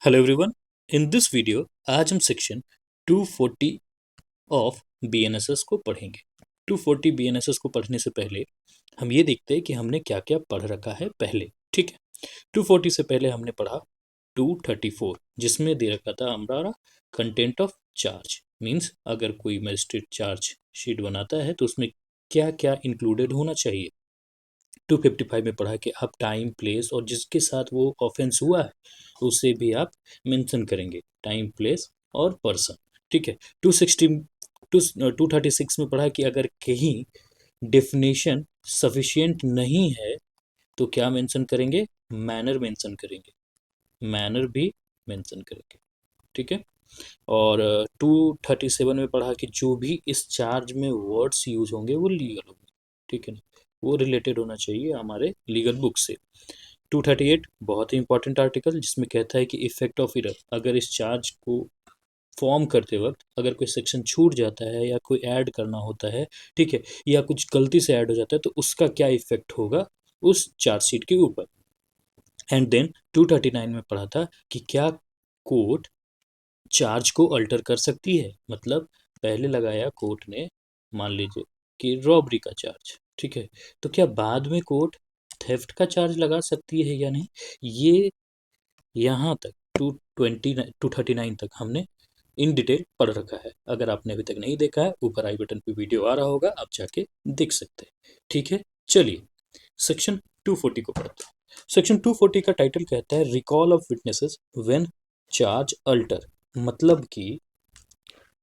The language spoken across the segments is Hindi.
Hello everyone. In this video आज हम सेक्शन 240 ऑफ बीएनएसएस को पढ़ेंगे। 240 बीएनएसएस को पढ़ने से पहले हम ये देखते हैं कि हमने क्या क्या पढ़ रखा है पहले। ठीक है, 240 से पहले हमने पढ़ा 234 जिसमें दे रखा था हमारा कंटेंट ऑफ चार्ज। मीन्स अगर कोई मजिस्ट्रेट चार्ज शीट बनाता है तो उसमें क्या क्या इंक्लूडेड होना चाहिए। 255 में पढ़ा कि आप टाइम, प्लेस और जिसके साथ वो ऑफेंस हुआ है उसे भी आप मेंशन करेंगे, टाइम, प्लेस और पर्सन। ठीक है, 236 में पढ़ा कि अगर कहीं डेफिनेशन सफिशिएंट नहीं है तो क्या मेंशन करेंगे, मैनर मेंशन करेंगे, मैनर भी मेंशन करेंगे। ठीक है, और 237 में पढ़ा कि जो भी इस चार्ज में वर्ड्स यूज होंगे वो लीगल होंगे। ठीक है ना, वो रिलेटेड होना चाहिए हमारे लीगल बुक से। 238 बहुत ही इंपॉर्टेंट आर्टिकल जिसमें कहता है कि इफेक्ट ऑफ इरर, अगर इस चार्ज को फॉर्म करते वक्त अगर कोई सेक्शन छूट जाता है या कोई ऐड करना होता है, ठीक है, या कुछ गलती से ऐड हो जाता है तो उसका क्या इफेक्ट होगा उस चार्जशीट के ऊपर। एंड देन 239 में पढ़ा था कि क्या कोर्ट चार्ज को अल्टर कर सकती है। मतलब पहले लगाया कोर्ट ने, मान लीजिए कि रॉबरी का चार्ज, ठीक है, तो क्या बाद में कोर्ट थेफ्ट का चार्ज लगा सकती है या नहीं। ये यहाँ तक 239 तक हमने इन डिटेल पढ़ रखा है। अगर आपने अभी तक नहीं देखा है, ऊपर आई बटन पे वीडियो आ रहा होगा, आप जाके देख सकते हैं। ठीक है, चलिए सेक्शन 240 को पढ़ते हैं। सेक्शन 240 का टाइटल कहता है recall of witnesses when charge alter. मतलब कि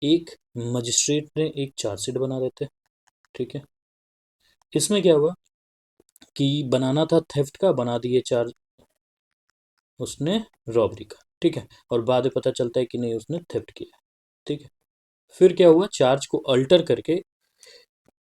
एक मजिस्ट्रेट ने एक चार्जशीट बना रहे थे, ठीक है, इसमें क्या हुआ कि बनाना था थेफ्ट का, बना दिए चार्ज उसने रॉबरी का, ठीक है, और बाद में पता चलता है कि नहीं उसने थेफ्ट किया। ठीक है, फिर क्या हुआ, चार्ज को अल्टर करके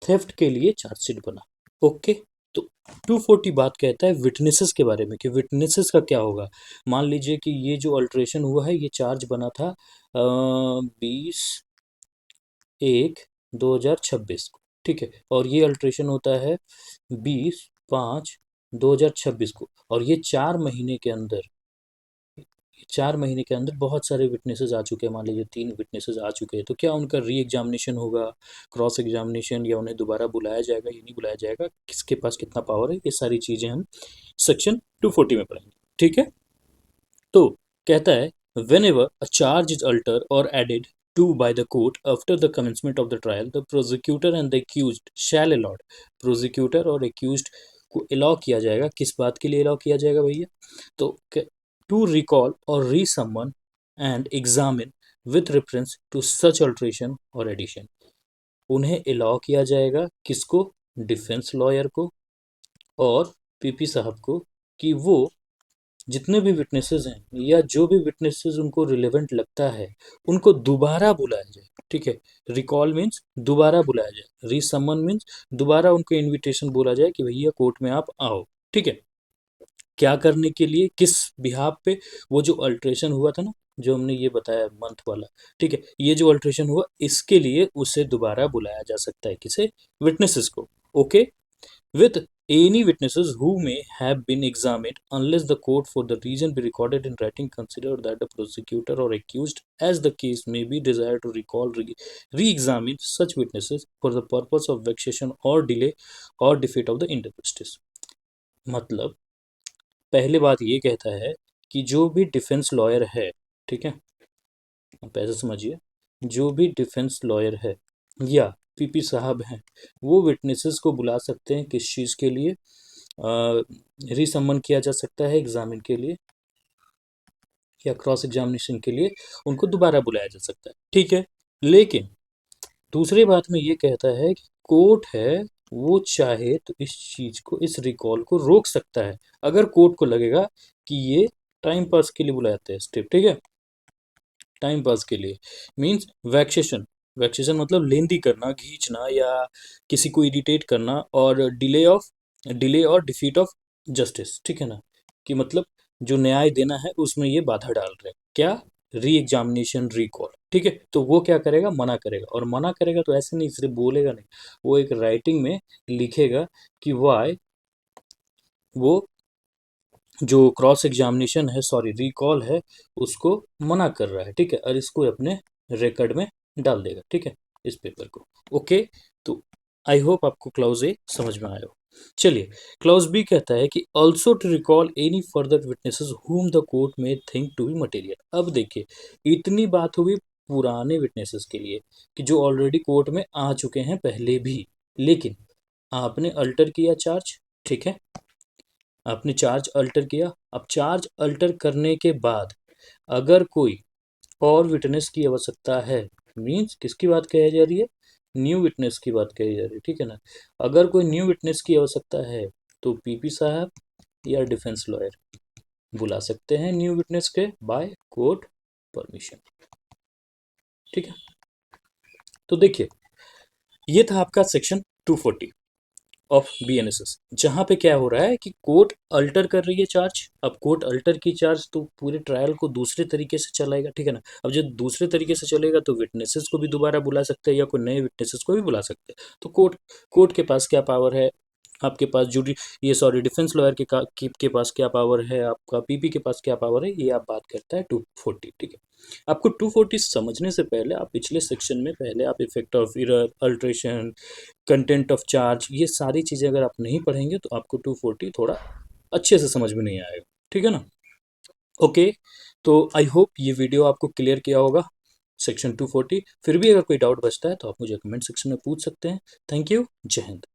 थेफ्ट के लिए चार्जशीट बना। ओके, तो 240 बात कहता है विटनेसेस के बारे में कि विटनेसेस का क्या होगा। मान लीजिए कि ये जो अल्ट्रेशन हुआ है, ये चार्ज बना था 20/1/2026 को, ठीक है, और ये अल्ट्रेशन होता है 20/5/2026 को, और ये 4 महीने के अंदर, 4 महीने के अंदर बहुत सारे विटनेसेस आ चुके हैं। मान लीजिए 3 विटनेसेस आ चुके हैं, तो क्या उनका री एग्जामिनेशन होगा, क्रॉस एग्जामिनेशन, या उन्हें दोबारा बुलाया जाएगा या नहीं बुलाया जाएगा, किसके पास कितना पावर है, ये सारी चीज़ें हम सेक्शन 240 में पढ़ेंगे। ठीक है, तो कहता है whenever a charge is altered or added to by the court after the commencement of the trial, the prosecutor and the accused shall allot। prosecutor और accused को allow किया जाएगा, किस बात के लिए allow किया जाएगा भैया, तो to recall or re-summon and examine with reference to such alteration or addition। उन्हें allow किया जाएगा, किसको, डिफेंस लॉयर को और पीपी साहब को, कि वो जितने भी विटनेसेस हैं या जो भी विटनेसेस उनको रिलेवेंट लगता है उनको दोबारा बुलाया जाए। ठीक है, रिकॉल मीन्स दोबारा बुलाया जाए, रीसमन मीन्स दोबारा उनको इनविटेशन बोला जाए कि भैया कोर्ट में आप आओ। ठीक है, क्या करने के लिए, किस बिहाफ पे, वो जो अल्ट्रेशन हुआ था ना, जो हमने ये बताया मंथ वाला, ठीक है, ये जो अल्ट्रेशन हुआ इसके लिए उसे दोबारा बुलाया जा सकता है, किसे, विटनेसेस को। Okay, with any witnesses who may have been examined unless the court for the reason be recorded in writing consider that the prosecutor or accused as the case may be desired to recall re-examine such witnesses for the purpose of vexation or delay or defeat of the injustice। मतलब पहले बात ये कहता है कि जो भी डिफेंस लॉयर है, ठीक है, आप ऐसे समझिए, जो भी डिफेंस लॉयर है या पीपी साहब हैं, वो विटनेसेस को बुला सकते हैं, किस चीज़ के लिए, रिसम्मन किया जा सकता है एग्जामिन के लिए या क्रॉस एग्जामिनेशन के लिए उनको दोबारा बुलाया जा सकता है। ठीक है, लेकिन दूसरी बात में ये कहता है कि कोर्ट है वो चाहे तो इस चीज़ को, इस रिकॉल को रोक सकता है अगर कोर्ट को लगेगा कि ये टाइम पास के लिए बुलाते हैं स्टेप। ठीक है, टाइम पास के लिए मीन्स वैक्सेशन, वैक्सेशन मतलब लेंदी करना, खींचना या किसी को इरिटेट करना, और डिले और डिफीट ऑफ जस्टिस। ठीक है ना, कि मतलब जो न्याय देना है उसमें ये बाधा डाल रहे हैं, क्या, री एग्जामिनेशन, रिकॉल। ठीक है, तो वो क्या करेगा, मना करेगा, और मना करेगा तो ऐसे नहीं सिर्फ बोलेगा नहीं, वो एक राइटिंग में लिखेगा कि वाई वो जो क्रॉस एग्जामिनेशन है, सॉरी रिकॉल है, उसको मना कर रहा है, ठीक है, और इसको अपने रिकॉर्ड में डाल देगा, ठीक है, इस पेपर को। ओके, तो आई होप आपको क्लाउज ए समझ में आया हो। चलिए, क्लाउज बी कहता है कि also to recall any further witnesses whom the court में थिंक टू बी मटेरियल। अब देखिए, इतनी बात हुई पुराने विटनेसेस के लिए कि जो ऑलरेडी कोर्ट में आ चुके हैं पहले भी, लेकिन आपने अल्टर किया चार्ज, ठीक है, आपने चार्ज अल्टर किया। अब चार्ज अल्टर करने के बाद अगर कोई और विटनेस की आवश्यकता है, मीन्स किसकी बात कही जा रही है, न्यू विटनेस की बात कही जा रही है, ठीक है ना। अगर कोई न्यू विटनेस की आवश्यकता है तो पीपी साहब या डिफेंस लॉयर बुला सकते हैं न्यू विटनेस के बाय कोर्ट परमिशन, ठीक है। तो देखिए, ये था आपका सेक्शन 240 ऑफ बीएनएसएस, जहाँ पे क्या हो रहा है कि कोर्ट अल्टर कर रही है चार्ज। अब कोर्ट अल्टर की चार्ज तो पूरे ट्रायल को दूसरे तरीके से चलाएगा, ठीक है ना। अब जब दूसरे तरीके से चलेगा तो विटनेसेस को भी दोबारा बुला सकते हैं या कोई नए विटनेसेस को भी बुला सकते हैं। तो कोर्ट के पास क्या पावर है, आपके पास जूडी, ये सॉरी डिफेंस लॉयर के पास क्या पावर है, आपका पीपी के पास क्या पावर है, ये आप बात करता है 240, ठीक है। आपको 240 समझने से पहले आप पिछले सेक्शन में पहले आप effect of error, alteration, content of charge, ये सारी चीज़ें अगर आप नहीं पढ़ेंगे तो आपको 240 थोड़ा अच्छे से समझ में नहीं आएगा, ठीक है ना। ओके, तो आई होप ये वीडियो आपको क्लियर किया होगा सेक्शन 240। फिर भी अगर कोई डाउट बचता है तो आप मुझे कमेंट सेक्शन में पूछ सकते हैं। थैंक यू, जय हिंद।